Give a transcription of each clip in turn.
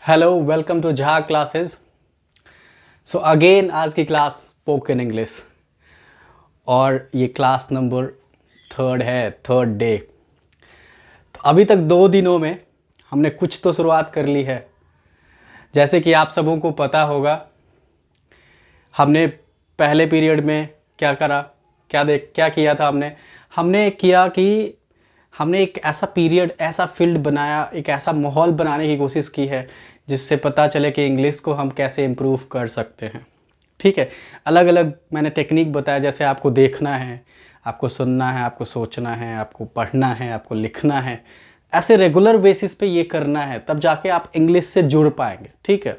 Hello, welcome to जहा classes. So again आज की क्लास स्पोकन इंग्लिश और ये क्लास नंबर थर्ड है, थर्ड डे। तो अभी तक 2 दिनों में हमने कुछ तो शुरुआत कर ली है। जैसे कि आप सबों को पता होगा, हमने पहले पीरियड में क्या करा, क्या किया था। हमने किया कि हमने एक ऐसा पीरियड, ऐसा फील्ड बनाया, एक ऐसा माहौल बनाने की कोशिश की है जिससे पता चले कि इंग्लिश को हम कैसे इम्प्रूव कर सकते हैं। ठीक है, अलग अलग मैंने टेक्निक बताया, जैसे आपको देखना है, आपको सुनना है, आपको सोचना है, आपको पढ़ना है, आपको लिखना है। ऐसे रेगुलर बेसिस पे ये करना है, तब जाके आप इंग्लिश से जुड़ पाएंगे। ठीक है,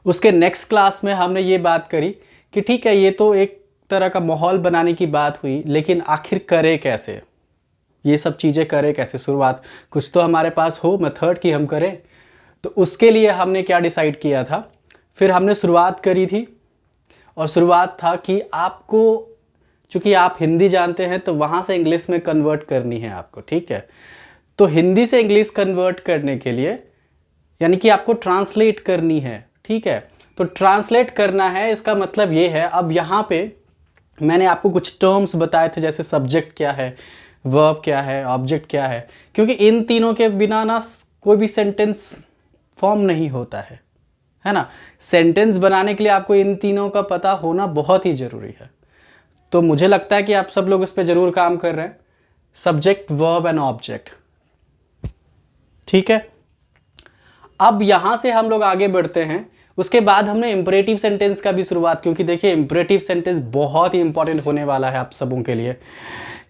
उसके नेक्स्ट क्लास में हमने ये बात करी कि ठीक है, ये तो एक तरह का माहौल बनाने की बात हुई, लेकिन आखिर करे कैसे, ये सब चीज़ें करें कैसे, शुरुआत कुछ तो हमारे पास हो मेथड की हम करें। तो उसके लिए हमने क्या डिसाइड किया था, फिर हमने शुरुआत करी थी। और शुरुआत था कि आपको, चूँकि आप हिंदी जानते हैं, तो वहाँ से इंग्लिश में कन्वर्ट करनी है आपको। ठीक है, तो हिंदी से इंग्लिश कन्वर्ट करने के लिए यानी कि आपको ट्रांसलेट करनी है। ठीक है, तो ट्रांसलेट करना है, इसका मतलब ये है, अब यहाँ पे मैंने आपको कुछ टर्म्स बताए थे, जैसे सब्जेक्ट क्या है, वर्ब क्या है, ऑब्जेक्ट क्या है, क्योंकि इन तीनों के बिना ना कोई भी सेंटेंस फॉर्म नहीं होता है ना। सेंटेंस बनाने के लिए आपको इन तीनों का पता होना बहुत ही ज़रूरी है। तो मुझे लगता है कि आप सब लोग इस पर ज़रूर काम कर रहे हैं, सब्जेक्ट, वर्ब एंड ऑब्जेक्ट। ठीक है, अब यहाँ से हम लोग आगे बढ़ते हैं। उसके बाद हमने इम्परेटिव सेंटेंस का भी शुरुआत, क्योंकि देखिए इम्परेटिव सेंटेंस बहुत ही इंपॉर्टेंट होने वाला है आप सबों के लिए,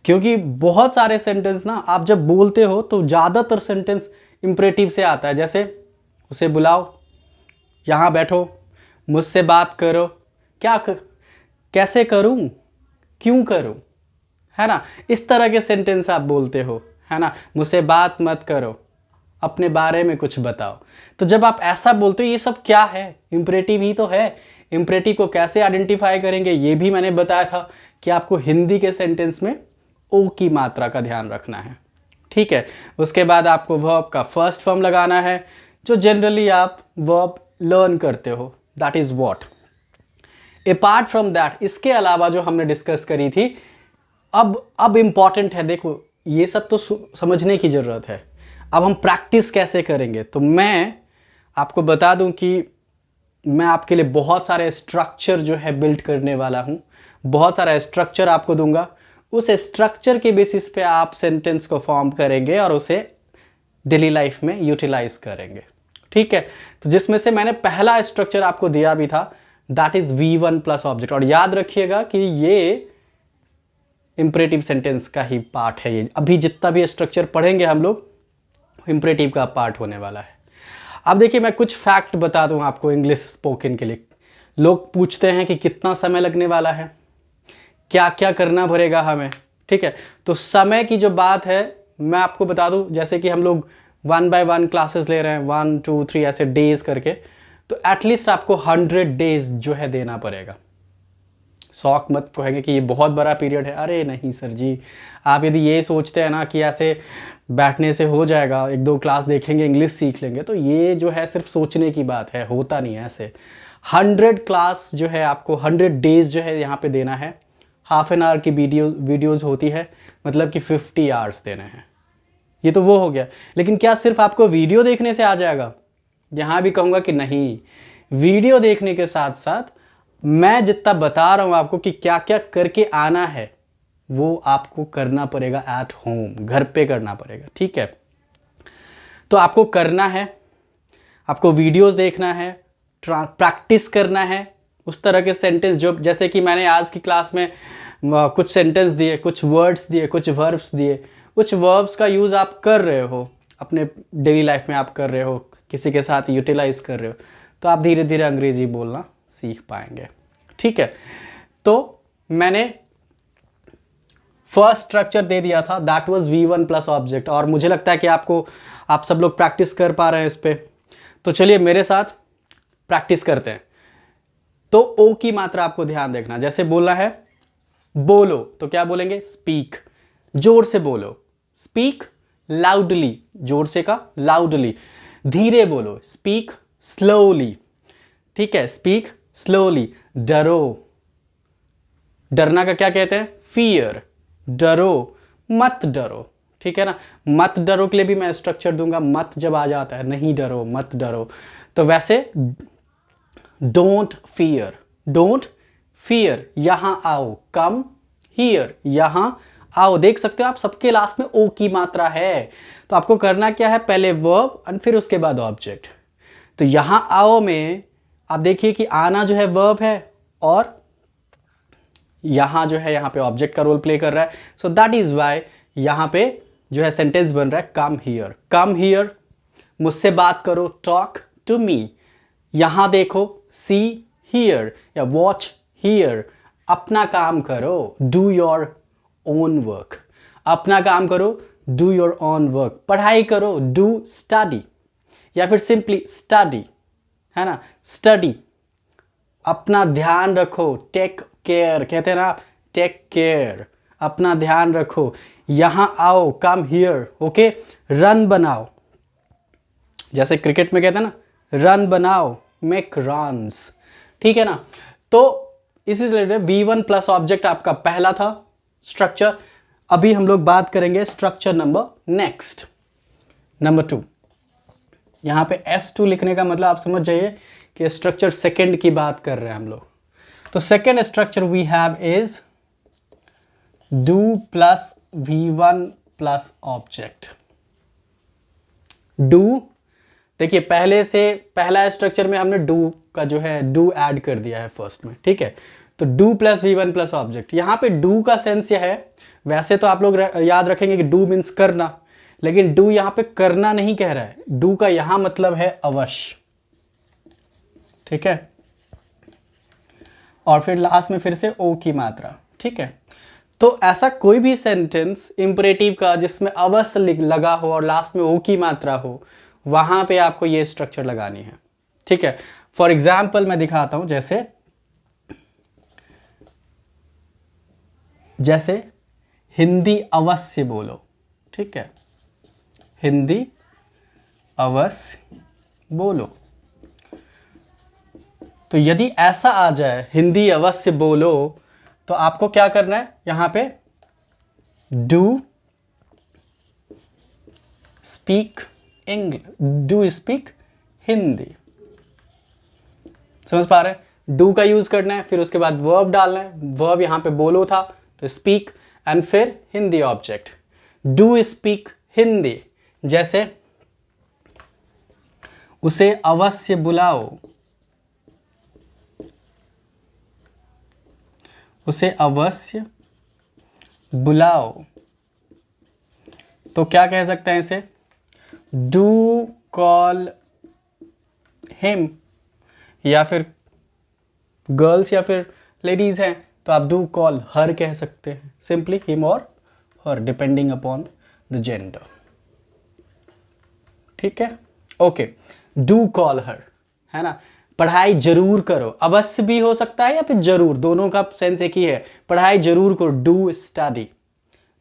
क्योंकि बहुत सारे सेंटेंस ना आप जब बोलते हो तो ज़्यादातर सेंटेंस इम्परेटिव से आता है। जैसे उसे बुलाओ, यहाँ बैठो, मुझसे बात करो, कैसे करूँ, क्यों करूँ, है ना। इस तरह के सेंटेंस आप बोलते हो, है ना। मुझसे बात मत करो, अपने बारे में कुछ बताओ। तो जब आप ऐसा बोलते हो, ये सब क्या है, इम्परेटिव ही तो है। इम्परेटिव को कैसे आइडेंटिफाई करेंगे, ये भी मैंने बताया था कि आपको हिंदी के सेंटेंस में ओ की मात्रा का ध्यान रखना है। ठीक है, उसके बाद आपको वर्ब का फर्स्ट फॉर्म लगाना है, जो जनरली आप वर्ब लर्न करते हो, that is what. Apart from that, इसके अलावा जो हमने डिस्कस करी थी, अब इंपॉर्टेंट है। देखो, ये सब तो समझने की ज़रूरत है। अब हम प्रैक्टिस कैसे करेंगे, तो मैं आपको बता दूं कि मैं आपके लिए बहुत सारे स्ट्रक्चर जो है बिल्ड करने वाला हूं। बहुत सारा स्ट्रक्चर आपको दूंगा, उस स्ट्रक्चर के बेसिस पे आप सेंटेंस को फॉर्म करेंगे और उसे डेली लाइफ में यूटिलाइज करेंगे। ठीक है, तो जिसमें से मैंने पहला स्ट्रक्चर आपको दिया भी था, that is V1 plus object. और याद रखिएगा कि ये इंपरेटिव सेंटेंस का ही पार्ट है। ये अभी जितना भी स्ट्रक्चर पढ़ेंगे हम लोग, इंपरेटिव का पार्ट होने वाला है। अब देखिए, मैं कुछ फैक्ट बता दूं आपको इंग्लिश स्पोकन के लिए। लोग पूछते हैं कि कितना समय लगने वाला है, क्या क्या करना पड़ेगा हमें। ठीक है, तो समय की जो बात है मैं आपको बता दूं, जैसे कि हम लोग 1 बाय 1 क्लासेस ले रहे हैं, 1 2 3 ऐसे डेज करके, तो एटलीस्ट आपको 100 डेज जो है देना पड़ेगा। शौक मत कहेंगे कि ये बहुत बड़ा पीरियड है, अरे नहीं सर जी। आप यदि ये सोचते हैं ना कि ऐसे बैठने से हो जाएगा, 1-2 क्लास देखेंगे इंग्लिश सीख लेंगे, तो ये जो है सिर्फ सोचने की बात है, होता नहीं है ऐसे। 100 क्लास जो है आपको 100 डेज जो है यहाँ पे देना है। हाफ एन आवर की वीडियोज़ होती है, मतलब कि 50 आवर्स देने हैं। ये तो वो हो गया, लेकिन क्या सिर्फ आपको वीडियो देखने से आ जाएगा? यहाँ भी कहूँगा कि नहीं, वीडियो देखने के साथ साथ मैं जितना बता रहा हूँ आपको कि क्या क्या करके आना है, वो आपको करना पड़ेगा एट होम, घर पे करना पड़ेगा। ठीक है, तो आपको करना है, आपको वीडियोस देखना है, प्रैक्टिस करना है उस तरह के सेंटेंस जो, जैसे कि मैंने आज की क्लास में कुछ सेंटेंस दिए, कुछ वर्ड्स दिए, कुछ वर्ब्स दिए। कुछ वर्ब्स का यूज़ आप कर रहे हो अपने डेली लाइफ में, आप कर रहे हो, किसी के साथ यूटिलाइज कर रहे हो, तो आप धीरे धीरे अंग्रेजी बोलना सीख पाएंगे। ठीक है, तो मैंने फर्स्ट स्ट्रक्चर दे दिया था, that was V1 plus object, और मुझे लगता है कि आप सब लोग प्रैक्टिस कर पा रहे हैं इस पर। तो चलिए मेरे साथ प्रैक्टिस करते हैं। तो ओ की मात्रा आपको ध्यान देखना, जैसे बोलना है बोलो, तो क्या बोलेंगे? स्पीक, जोर से बोलो। स्पीक लाउडली, जोर से का लाउडली। धीरे बोलो, स्पीक स्लोली, ठीक है, स्पीक स्लोली। डरो, डरना का क्या कहते हैं, फियर, डरो, मत डरो, ठीक है ना। मत डरो के लिए भी मैं स्ट्रक्चर दूंगा, मत जब आ जाता है, नहीं डरो, मत डरो, तो वैसे डोंट फियर, डोंट फियर, यहां आओ, कम हियर, यहां आओ। देख सकते हो आप सबके लास्ट में ओ की मात्रा है, तो आपको करना क्या है, पहले वर्ब और फिर उसके बाद ऑब्जेक्ट। तो यहां आओ में आप देखिए कि आना जो है वर्ब है और यहां जो है यहां पे ऑब्जेक्ट का रोल प्ले कर रहा है। सो दैट इज वाई यहां पे जो है सेंटेंस बन रहा है कम हियर, कम हियर, मुझसे बात करो, टॉक टू मी। यहां देखो, सी हियर या वॉच हियर, अपना काम करो, डू योर ओन वर्क, अपना काम करो, डू योर ओन वर्क, पढ़ाई करो, डू स्टडी, या फिर सिंपली स्टडी, है ना, स्टडी, अपना ध्यान रखो, टेक केयर, कहते हैं ना आप, टेक केयर, अपना ध्यान रखो, यहां आओ, कम हियर, ओके। रन बनाओ, जैसे क्रिकेट में कहते हैं ना, रन बनाओ, मेक रन्स, ठीक है ना। तो इसी से रिलेटेड V1 प्लस ऑब्जेक्ट आपका पहला था स्ट्रक्चर। अभी हम लोग बात करेंगे स्ट्रक्चर नंबर नेक्स्ट, नंबर 2। यहां पे S2 लिखने का मतलब आप समझ जाइए कि स्ट्रक्चर सेकंड की बात कर रहे हैं हम लोग। तो second structure we have is do plus V1 plus object. Do, देखिए पहले से पहला स्ट्रक्चर में हमने डू का जो है डू ऐड कर दिया है फर्स्ट में, ठीक है। तो do plus V1 plus object, यहां पे डू का सेंस यह है, वैसे तो आप लोग याद रखेंगे कि डू मीन्स करना, लेकिन डू यहां पे करना नहीं कह रहा है, डू का यहां मतलब है अवश्य, ठीक है। और फिर लास्ट में फिर से ओ की मात्रा, ठीक है। तो ऐसा कोई भी सेंटेंस इंपरेटिव का जिसमें अवश्य लगा हो और लास्ट में ओ की मात्रा हो, वहां पे आपको ये स्ट्रक्चर लगानी है, ठीक है। फॉर एग्जाम्पल मैं दिखाता हूं, जैसे हिंदी अवश्य बोलो, ठीक है, हिंदी अवश्य बोलो। तो यदि ऐसा आ जाए हिंदी अवश्य बोलो, तो आपको क्या करना है, यहां पे do speak English, do speak Hindi, समझ पा रहे हैं। डू का यूज करना है, फिर उसके बाद वर्ब डालना है, वर्ब यहां पे बोलो था तो स्पीक, एंड फिर Hindi object, do speak Hindi. जैसे उसे अवश्य बुलाओ, उसे अवश्य बुलाओ, तो क्या कह सकते हैं इसे, डू कॉल हिम, या फिर गर्ल्स या फिर लेडीज हैं तो आप डू कॉल हर कह सकते हैं, सिंपली हिम और हर डिपेंडिंग अपॉन द जेंडर, ठीक है, ओके। डू कॉल हर, है ना, पढ़ाई जरूर करो, अवश्य भी हो सकता है या फिर जरूर, दोनों का सेंस एक ही है, पढ़ाई जरूर करो, do study,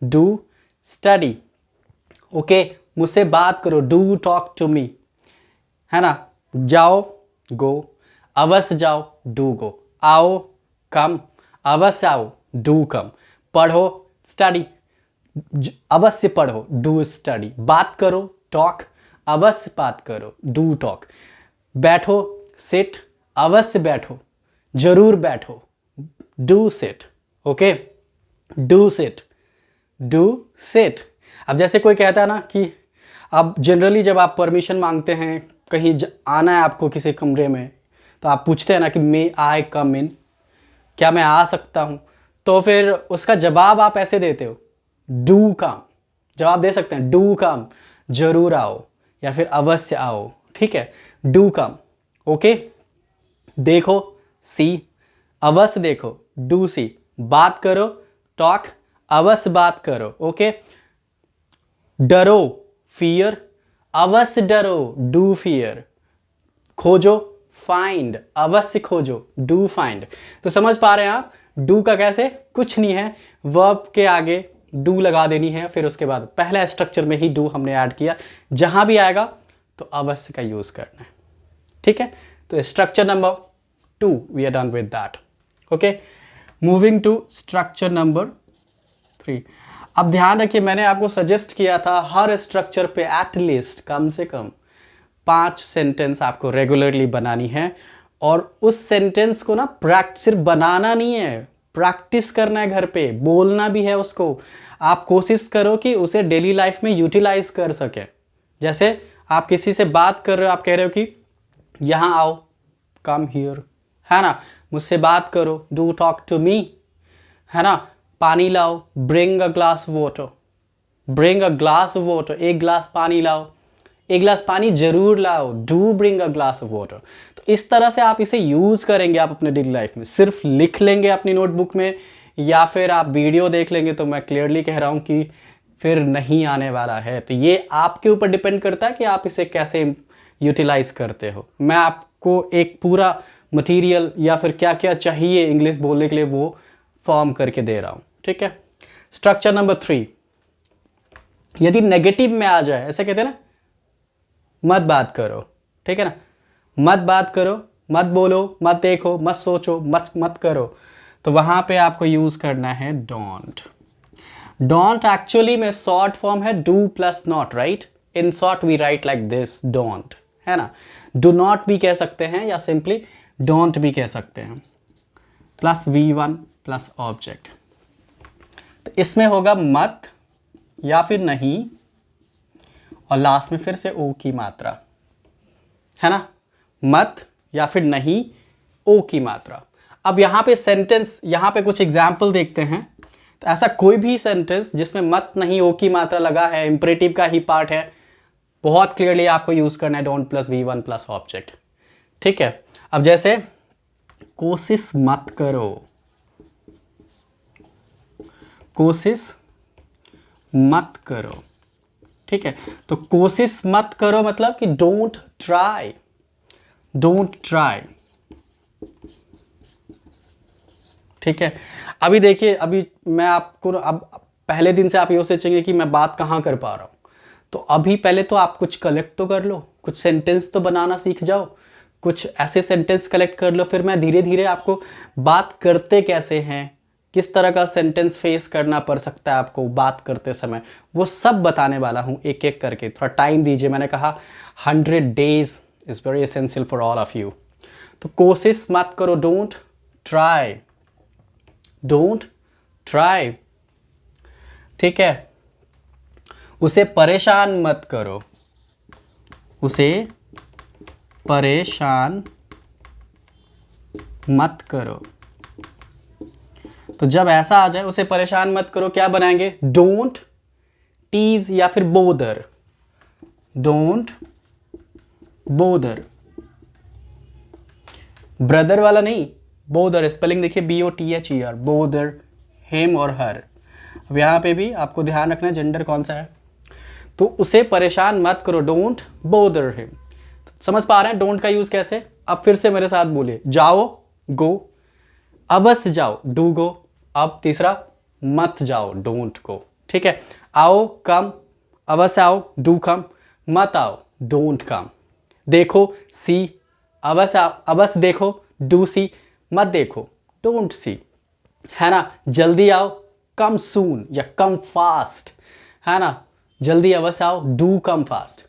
do study, okay. मुझसे बात करो, डू टॉक टू मी, है ना, जाओ गो, अवश्य जाओ, डू गो, आओ कम, अवश्य आओ, डू कम, पढ़ो स्टडी, अवश्य पढ़ो, डू स्टडी, बात करो टॉक, अवश्य बात करो, डू टॉक, बैठो सिट, अवश्य बैठो, जरूर बैठो, do sit, okay, do sit, do sit. अब जैसे कोई कहता है ना कि अब जनरली जब आप परमिशन मांगते हैं कहीं आना है आपको किसी कमरे में, तो आप पूछते हैं ना कि मे आई कम इन, क्या मैं आ सकता हूं, तो फिर उसका जवाब आप ऐसे देते हो, डू कम, जवाब दे सकते हैं, डू कम, जरूर आओ, या फिर अवश्य आओ, ठीक है, डू कम, ओके। देखो सी, अवश्य देखो, डू सी, बात करो टॉक, अवश्य बात करो, ओके। डरो फियर, अवश्य डरो, डू फियर, खोजो फाइंड, अवश्य खोजो, डू फाइंड। तो समझ पा रहे हैं आप, डू का कैसे, कुछ नहीं है, वर्ब के आगे डू लगा देनी है, फिर उसके बाद पहला स्ट्रक्चर में ही डू हमने ऐड किया, जहां भी आएगा तो अवश्य का यूज़ करना है। ठीक है, तो structure number 2 we are done with that. Okay, moving to structure number 3। अब ध्यान रखिए, मैंने आपको सजेस्ट किया था हर स्ट्रक्चर पे एटलीस्ट कम से कम 5 सेंटेंस आपको रेगुलरली बनानी है, और उस सेंटेंस को ना सिर्फ बनाना नहीं है, प्रैक्टिस करना है, घर पे बोलना भी है उसको। आप कोशिश करो कि उसे डेली लाइफ में यूटिलाइज कर सकें। जैसे आप किसी से बात कर रहे हो, आप कह रहे हो कि यहाँ आओ, कम हियर, है ना, मुझसे बात करो, डू टॉक टू मी, है ना, पानी लाओ, bring a glass water, bring a glass water, एक ग्लास पानी लाओ, एक ग्लास पानी जरूर लाओ, do bring a glass of water. तो इस तरह से आप इसे यूज़ करेंगे आप अपने डेली लाइफ में। सिर्फ लिख लेंगे अपनी नोटबुक में या फिर आप वीडियो देख लेंगे तो मैं क्लियरली कह रहा हूँ कि फिर नहीं आने वाला है। तो ये आपके ऊपर डिपेंड करता है कि आप इसे कैसे यूटिलाइज करते हो। मैं आपको एक पूरा मटेरियल या फिर क्या क्या चाहिए इंग्लिश बोलने के लिए वो फॉर्म करके दे रहा हूँ। ठीक है, स्ट्रक्चर नंबर 3, यदि नेगेटिव में आ जाए, ऐसे कहते हैं ना, मत बात करो, ठीक है ना, मत बात करो, मत बोलो, मत देखो, मत सोचो, मत मत करो, तो वहां पे आपको यूज करना है डोंट। डोंट एक्चुअली में शॉर्ट फॉर्म है do plus not, right. In short we write like this, don't, है ना। डू नॉट भी कह सकते हैं या सिंपली डोंट भी कह सकते हैं, प्लस V1 प्लस ऑब्जेक्ट। तो इसमें होगा मत या फिर नहीं, और लास्ट में फिर से ओ की मात्रा, है ना, मत या फिर नहीं, ओ की मात्रा। अब यहाँ पे सेंटेंस, यहाँ पे कुछ एग्जाम्पल देखते हैं। तो ऐसा कोई भी सेंटेंस जिसमें मत नहीं ओ की मात्रा लगा है, इंपरेटिव का ही पार्ट है, बहुत क्लियरली आपको यूज करना है don't plus V1 plus object. ठीक है, अब जैसे कोशिश मत करो, कोशिश मत करो, ठीक है। तो कोशिश मत करो मतलब कि डोंट ट्राई, डोंट ट्राई। ठीक है, अभी देखिए, अभी मैं आपको, अब पहले दिन से आप ये सोचेंगे कि मैं बात कहाँ कर पा रहा हूँ, तो अभी पहले तो आप कुछ कलेक्ट तो कर लो, कुछ सेंटेंस तो बनाना सीख जाओ, कुछ ऐसे सेंटेंस कलेक्ट कर लो, फिर मैं धीरे धीरे आपको बात करते कैसे हैं, किस तरह का सेंटेंस फेस करना पड़ सकता है आपको बात करते समय, वो सब बताने वाला हूँ एक एक करके। थोड़ा टाइम दीजिए, मैंने कहा 100 days is very essential for all of you. तो कोशिश मत करो, डोंट ट्राई, डोंट ट्राई। ठीक है, उसे परेशान मत करो, उसे परेशान मत करो। तो जब ऐसा आ जाए, उसे परेशान मत करो, क्या बनाएंगे, डोंट टीज या फिर बोदर, डोंट बोदर। ब्रदर वाला नहीं, बोदर, स्पेलिंग देखिए BOTHER, बोदर, हिम और हर। अब यहाँ पे भी आपको ध्यान रखना है जेंडर कौन सा है। तो उसे परेशान मत करो, डोंट बोदर हिम। समझ पा रहे हैं डोंट का यूज कैसे। अब फिर से मेरे साथ बोलिए, जाओ, गो, अवश्य जाओ, डू गो। अब तीसरा, मत जाओ, डोंट गो। ठीक है, आओ, कम, अवश्य आओ, डू कम, मत आओ, डोंट कम। देखो, सी, अवश्य अवश्य देखो, डू सी, मत देखो, डोंट सी, है ना। जल्दी आओ, कम सून या कम फास्ट, है ना, जल्दी अवश्य आओ, डू कम फास्ट।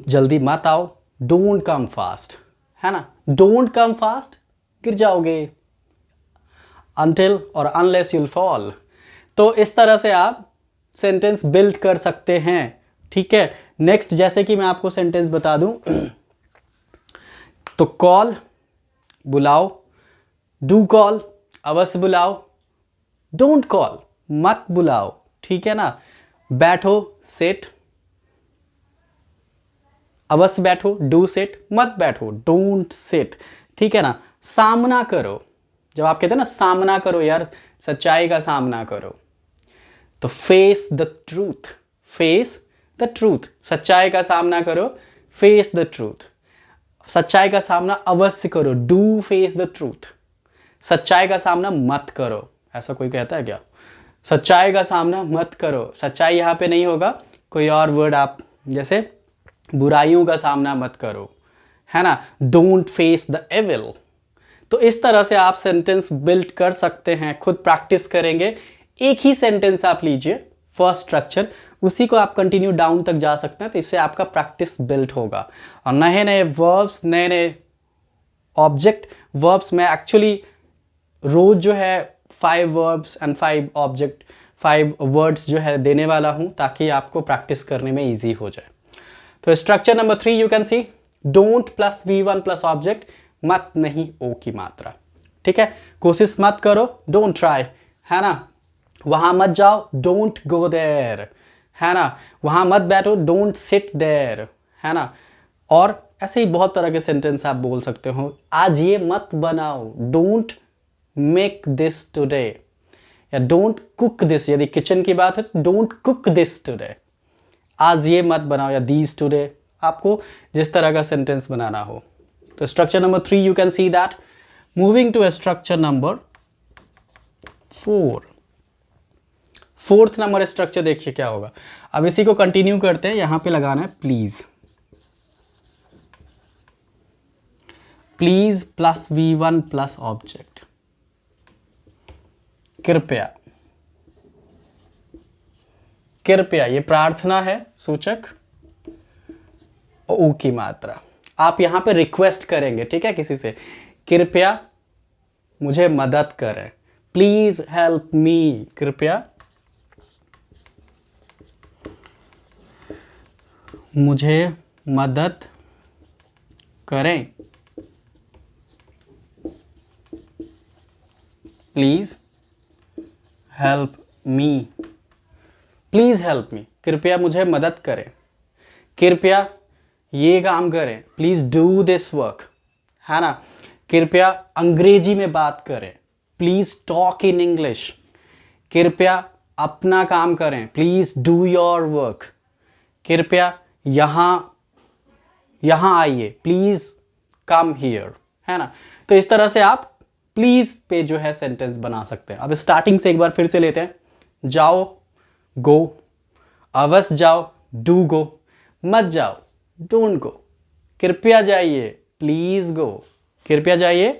जल्दी मत आओ, डोंट कम फास्ट, है ना। डोंट कम फास्ट, गिर जाओगे, until और unless you'll fall। तो इस तरह से आप सेंटेंस बिल्ड कर सकते हैं। ठीक है, नेक्स्ट, जैसे कि मैं आपको सेंटेंस बता दूं, तो कॉल, बुलाओ, डू कॉल, अवश्य बुलाओ, डोंट कॉल, मत बुलाओ, ठीक है ना। बैठो, सिट, अवश्य बैठो, डू सिट, मत बैठो, डोंट सिट, ठीक है ना। सामना करो, जब आप कहते हैं ना सामना करो यार, सच्चाई का सामना करो, तो face the truth, face the truth, सच्चाई का सामना करो, फेस द ट्रूथ। सच्चाई का सामना अवश्य करो, डू फेस द ट्रूथ। सच्चाई का सामना मत करो, ऐसा कोई कहता है क्या, सच्चाई का सामना मत करो। सच्चाई यहाँ पे नहीं होगा, कोई और वर्ड आप, जैसे बुराइयों का सामना मत करो, है ना, डोंट फेस द एविल। तो इस तरह से आप सेंटेंस बिल्ड कर सकते हैं, खुद प्रैक्टिस करेंगे। एक ही सेंटेंस आप लीजिए, फर्स्ट स्ट्रक्चर, उसी को आप कंटिन्यू डाउन तक जा सकते हैं, तो इससे आपका प्रैक्टिस बिल्ड होगा। और नए नए वर्ब्स, नए नए ऑब्जेक्ट वर्ब्स में एक्चुअली रोज जो है 5 वर्ब्स एंड 5 ऑब्जेक्ट, 5 वर्ड्स जो है देने वाला हूं, ताकि आपको प्रैक्टिस करने में ईजी हो जाए। तो structure number 3 you can C, don't plus V1 plus object, मत नहीं ओ की मात्रा। ठीक है, कोशिश मत करो, डोंट ट्राई, है ना, वहां मत जाओ, डोंट गो देयर, है ना, वहां मत बैठो, डोंट सिट देयर, है ना। और ऐसे ही बहुत तरह के सेंटेंस आप बोल सकते हो। आज ये मत बनाओ, डोंट मेक दिस टुडे, या डोंट कुक दिस, यदि किचन की बात है तो डोंट कुक दिस टुडे, आज ये मत बनाओ, या दीज टुडे, आपको जिस तरह का सेंटेंस बनाना हो। तो structure number 3 you can see that. Moving to structure number 4, fourth number structure देखिए क्या होगा। अब इसी को कंटिन्यू करते हैं, यहां पे लगाना है please, please plus V1 plus object, कृपया, कृपया ये प्रार्थना है सूचक, ओ की मात्रा। आप यहां पे रिक्वेस्ट करेंगे, ठीक है, किसी से, कृपया मुझे मदद करें, प्लीज हेल्प मी, कृपया मुझे मदद करें, please help me, please help me, कृपया मुझे मदद करें, कृपया ये काम करें, प्लीज डू दिस वर्क, है ना, कृपया अंग्रेजी में बात करें, प्लीज टॉक इन इंग्लिश, कृपया अपना काम करें, प्लीज डू योर वर्क, कृपया यहां आइए, प्लीज कम हियर, है ना। तो इस तरह से आप प्लीज पे जो है सेंटेंस बना सकते हैं। अब स्टार्टिंग से एक बार फिर से लेते हैं। जाओ, गो, अवश्य जाओ, डू गो, मत जाओ, डोंट गो, कृपया जाइए, प्लीज गो, कृपया जाइए,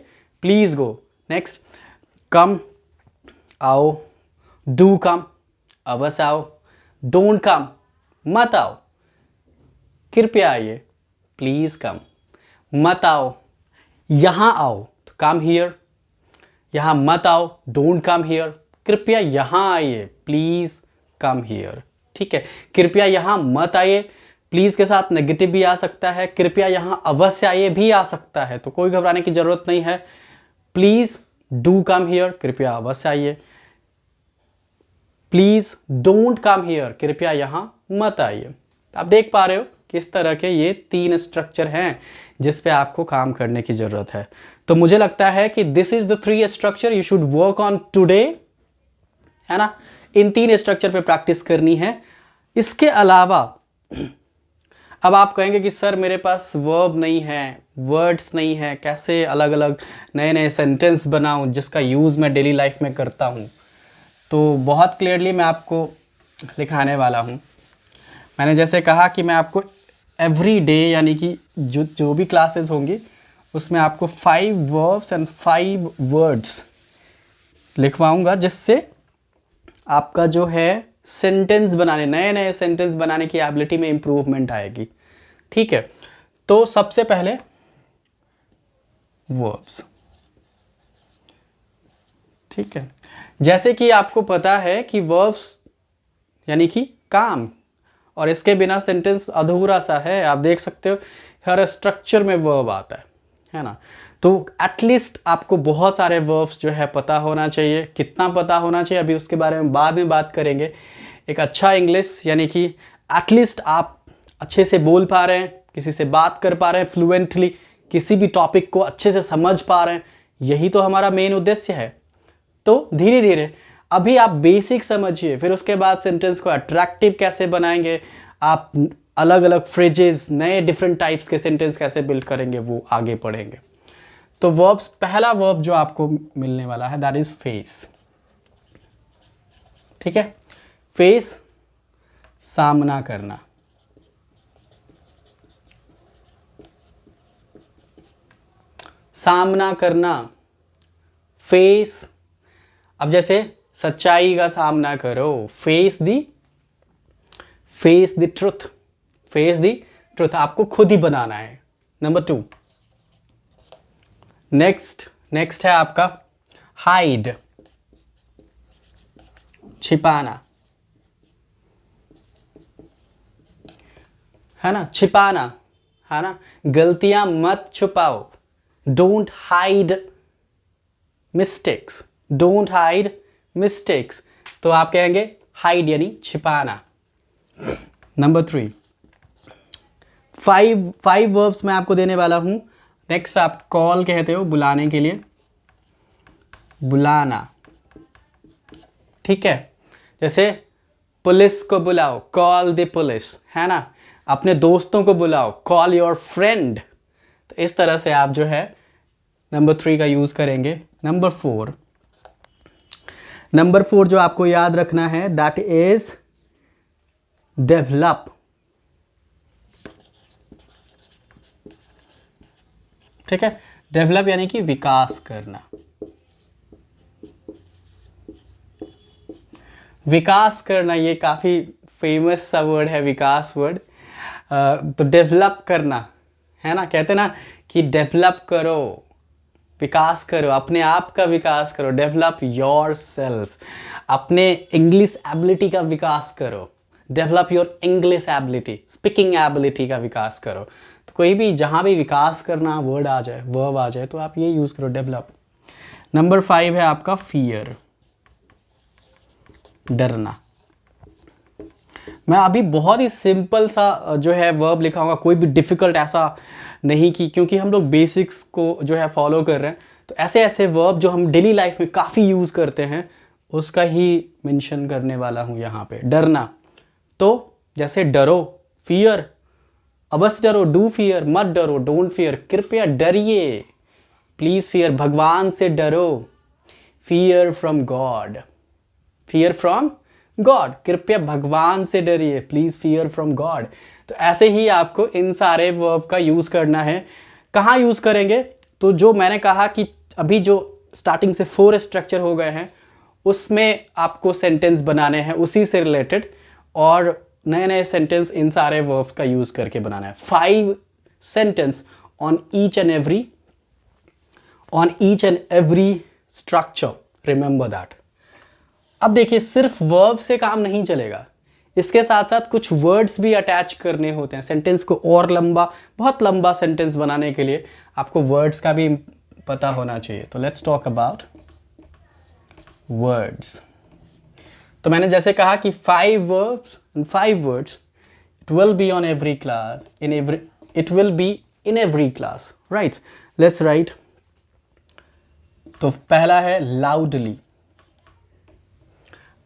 प्लीज गो। नेक्स्ट, कम, आओ, डू कम, अवश्य आओ, डोंट कम, मत आओ, कृपया आइए, प्लीज कम, मत आओ, यहां आओ, तो कम हियर, यहां मत आओ, डोंट कम हियर, कृपया यहां आइए, प्लीज कम हियर। ठीक है, कृपया यहां मत आइए, प्लीज के साथ नेगेटिव भी आ सकता है, कृपया यहां अवश्य आइए भी आ सकता है, तो कोई घबराने की जरूरत नहीं है। प्लीज डू कम हियर, कृपया अवश्य आइए, प्लीज डोंट कम हियर, कृपया यहां मत आइए। आप देख पा रहे हो किस तरह के ये 3 स्ट्रक्चर हैं जिस पे आपको काम करने की जरूरत है। तो मुझे लगता है कि this is the 3 structure you should work on today, है ना। इन 3 स्ट्रक्चर पे प्रैक्टिस करनी है। इसके अलावा अब आप कहेंगे कि सर मेरे पास वर्ब नहीं है, वर्ड्स नहीं है, कैसे अलग अलग नए नए सेंटेंस बनाऊं जिसका यूज़ मैं डेली लाइफ में करता हूं। तो बहुत क्लियरली मैं आपको लिखाने वाला हूं। मैंने जैसे कहा कि मैं आपको एवरी डे, यानी कि जो भी क्लासेस होंगी उसमें आपको 5 वर्ब्स एंड 5 वर्ड्स लिखवाऊंगा, जिससे आपका जो है सेंटेंस बनाने, नए नए सेंटेंस बनाने की एबिलिटी में इंप्रूवमेंट आएगी। ठीक है, तो सबसे पहले वर्ब्स। ठीक है, जैसे कि आपको पता है कि वर्ब्स यानी कि काम, और इसके बिना सेंटेंस अधूरा सा है। आप देख सकते हो हर स्ट्रक्चर में वर्ब आता है ना। तो एटलीस्ट आपको बहुत सारे वर्ब्स जो है पता होना चाहिए। कितना पता होना चाहिए अभी उसके बारे में बाद में बात करेंगे। एक अच्छा इंग्लिश, यानी कि एटलीस्ट आप अच्छे से बोल पा रहे हैं, किसी से बात कर पा रहे हैं फ्लुएंटली, किसी भी टॉपिक को अच्छे से समझ पा रहे हैं, यही तो हमारा मेन उद्देश्य है। तो धीरे धीरे अभी आप बेसिक समझिए, फिर उसके बाद सेंटेंस को अट्रैक्टिव कैसे बनाएंगे, आप अलग अलग फ्रेजेस, नए डिफरेंट टाइप्स के सेंटेंस कैसे बिल्ड करेंगे, वो आगे पढ़ेंगे। तो वर्ब्स, पहला वर्ब जो आपको मिलने वाला है दैट इज फेस। ठीक है, फेस, सामना करना, सामना करना, फेस। अब जैसे सच्चाई का सामना करो, face the truth, face the truth, आपको खुद ही बनाना है। नंबर 2। नेक्स्ट है आपका हाइड, छिपाना, है ना, छिपाना, है ना, गलतियां मत छुपाओ। Don't hide mistakes, don't hide mistakes. तो आप कहेंगे हाइड यानी छिपाना। नंबर 3, 5 वर्ब्स मैं आपको देने वाला हूं। नेक्स्ट आप कॉल कहते हो बुलाने के लिए, बुलाना, ठीक है। जैसे पुलिस को बुलाओ, कॉल द पुलिस, है ना। अपने दोस्तों को बुलाओ, कॉल योर फ्रेंड। तो इस तरह से आप जो है नंबर 3 का यूज करेंगे। नंबर 4 जो आपको याद रखना है दैट इज डेवलप, ठीक है। डेवलप यानी कि विकास करना, विकास करना, ये काफ़ी फेमस सा वर्ड है विकास वर्ड। तो डेवलप करना, है ना, कहते ना कि डेवलप करो, विकास करो, अपने आप का विकास करो, डेवलप योर सेल्फ, अपने इंग्लिश एबिलिटी का विकास करो, develop your English ability, speaking ability का विकास करो। तो कोई भी जहाँ भी विकास करना वर्ड आ जाए, वर्ब आ जाए, तो आप ये यूज़ करो, डेवलप। नंबर 5 है आपका फियर, डरना। मैं अभी बहुत ही सिंपल सा जो है वर्ब लिखाऊंगा, कोई भी डिफ़िकल्ट ऐसा नहीं कि, क्योंकि हम लोग बेसिक्स को जो है फॉलो कर रहे हैं, तो ऐसे ऐसे वर्ब जो हम डेली लाइफ में काफ़ी यूज़ करते हैं उसका ही मेंशन करने वाला हूँ यहाँ पे। डरना, तो जैसे डरो, फियर, अवश्य डरो, डू फियर, मत डरो, डोंट फियर, कृपया डरिए, प्लीज़ फियर, भगवान से डरो, fear from God, fear from God, कृपया भगवान से डरिए, प्लीज फियर फ्रॉम गॉड। तो ऐसे ही आपको इन सारे वर्ब का यूज़ करना है। कहाँ यूज़ करेंगे? तो जो मैंने कहा कि अभी जो स्टार्टिंग से 4 स्ट्रक्चर हो गए हैं उसमें आपको सेंटेंस बनाने हैं उसी से रिलेटेड, और नए नए सेंटेंस इन सारे वर्ब का यूज़ करके बनाना है। 5 sentence on each and every structure, remember that. अब देखिए सिर्फ वर्ब से काम नहीं चलेगा, इसके साथ साथ कुछ वर्ड्स भी अटैच करने होते हैं। सेंटेंस को और लंबा, बहुत लंबा सेंटेंस बनाने के लिए आपको वर्ड्स का भी पता होना चाहिए। तो लेट्स टॉक अबाउट वर्ड्स। तो मैंने जैसे कहा कि 5 verbs and 5 words, it will be on every class, it will be in every class, right? Let's write. तो पहला है loudly,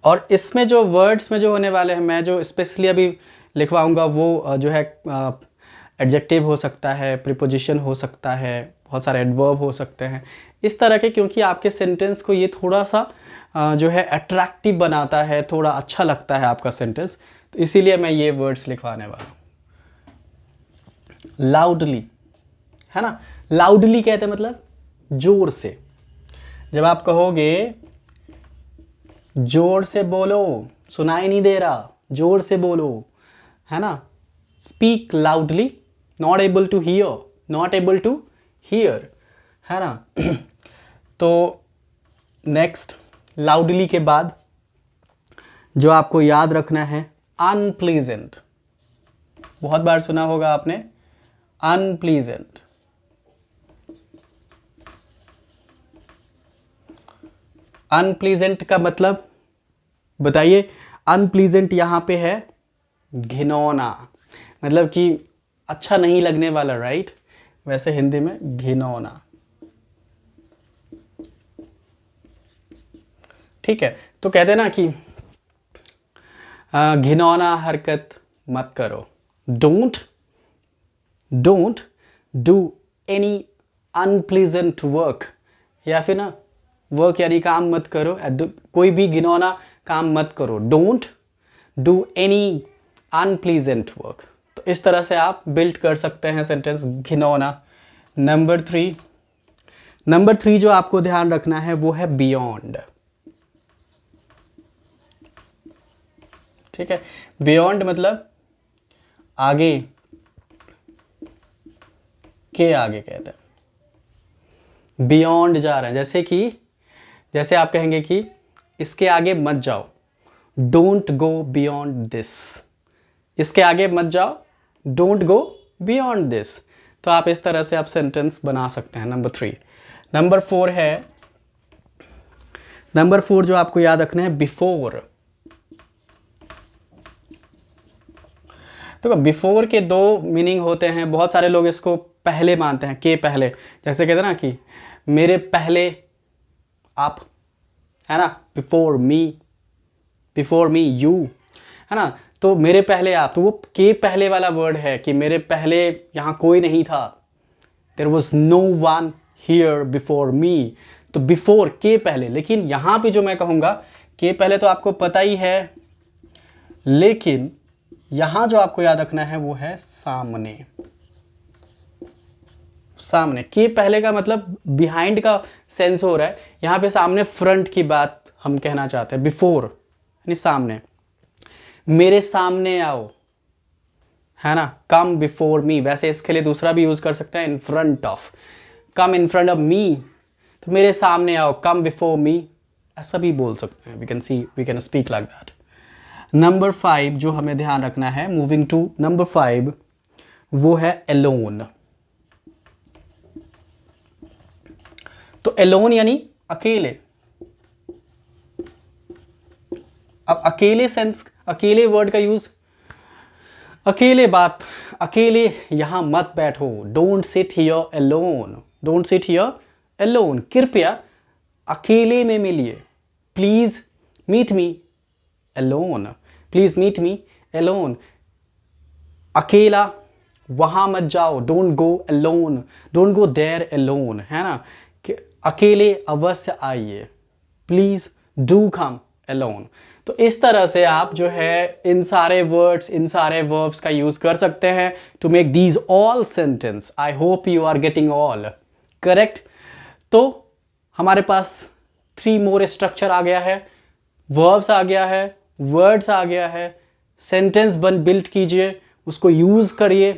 और इसमें जो वर्ड्स में जो होने वाले हैं, मैं जो स्पेशली अभी लिखवाऊंगा वो जो है एडजेक्टिव हो सकता है, प्रीपोजिशन हो सकता है, बहुत सारे एडवर्ब हो सकते हैं इस तरह के, क्योंकि आपके सेंटेंस को ये थोड़ा सा जो है अट्रैक्टिव बनाता है, थोड़ा अच्छा लगता है आपका सेंटेंस, तो इसीलिए मैं ये वर्ड्स लिखवाने वाला हूँ। लाउडली, है ना, लाउडली कहते हैं मतलब जोर से। जब आप कहोगे जोर से बोलो, सुनाई नहीं दे रहा, जोर से बोलो, है ना, speak loudly, not able to hear, है ना। तो नेक्स्ट लाउडली के बाद जो आपको याद रखना है अनप्लीजेंट, बहुत बार सुना होगा आपने अनप्लीजेंट। अनप्लीजेंट का मतलब बताइए? अनप्लीजेंट यहां पे है घिनौना, मतलब कि अच्छा नहीं लगने वाला, राइट? वैसे हिंदी में घिनौना, ठीक है। तो कहते हैं ना कि घिनौना हरकत मत करो, don't do any unpleasant work, या फिर ना वर्क यानी काम मत करो, कोई भी घिनौना काम मत करो, don't do any unpleasant work. तो इस तरह से आप बिल्ड कर सकते हैं सेंटेंस घिनौना। नंबर 3, नंबर 3 जो आपको ध्यान रखना है वो है बियॉन्ड। ठीक है, बियॉन्ड मतलब आगे, के आगे कहते हैं, बियॉन्ड जा रहे हैं। जैसे आप कहेंगे कि इसके आगे मत जाओ, डोंट गो बियॉन्ड दिस, इसके आगे मत जाओ, डोंट गो बियॉन्ड दिस। तो आप इस तरह से आप सेंटेंस बना सकते हैं। नंबर 3। नंबर 4 है, नंबर 4 जो आपको याद रखना है, बिफोर। तो बिफोर के 2 मीनिंग होते हैं। बहुत सारे लोग इसको पहले मानते हैं, के पहले, जैसे कहते हैं ना कि मेरे पहले आप, है ना, बिफोर मी यू, है ना। तो मेरे पहले आप, तो वो के पहले वाला वर्ड है कि मेरे पहले यहाँ कोई नहीं था, there was no one here before me. तो बिफोर, के पहले। लेकिन यहाँ पे जो मैं कहूँगा, के पहले तो आपको पता ही है, लेकिन यहाँ जो आपको याद रखना है वो है सामने। सामने, के पहले का मतलब बिहाइंड का सेंस हो रहा है, यहाँ पे सामने फ्रंट की बात हम कहना चाहते हैं। बिफोर यानी सामने, मेरे सामने आओ, है ना, कम बिफोर मी। वैसे इसके लिए दूसरा भी यूज कर सकते हैं, in front of, come in front of me, तो मेरे सामने आओ, कम बिफोर मी, ऐसा भी बोल सकते हैं। We can speak like that. Number 5 जो हमें ध्यान रखना है, मूविंग टू नंबर 5, वो है एलोन। तो एलोन यानी अकेले। अब अकेले सेंस, अकेले वर्ड का यूज, अकेले बात, अकेले यहां मत बैठो, don't sit here alone, don't sit here alone, कृपया अकेले में मिलिए, please meet me alone, please meet me alone. अकेला वहां मत जाओ, don't go alone, don't go there alone, है ना, कि अकेले अवश्य आइए, प्लीज डू कम एलोन। तो इस तरह से आप जो है इन सारे वर्ड्स, इन सारे वर्ब्स का यूज कर सकते हैं to make these all sentence. I hope you are getting all correct. तो हमारे पास 3 मोर स्ट्रक्चर आ गया है, वर्ब्स आ गया है, वर्ड्स आ गया है, सेंटेंस बिल्ड कीजिए, उसको यूज करिए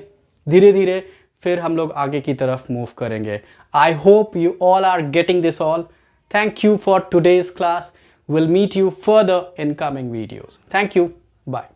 धीरे धीरे, फिर हम लोग आगे की तरफ मूव करेंगे। I hope you all are getting this all. Thank you for today's class. We'll meet you further in coming videos. Thank you. Bye.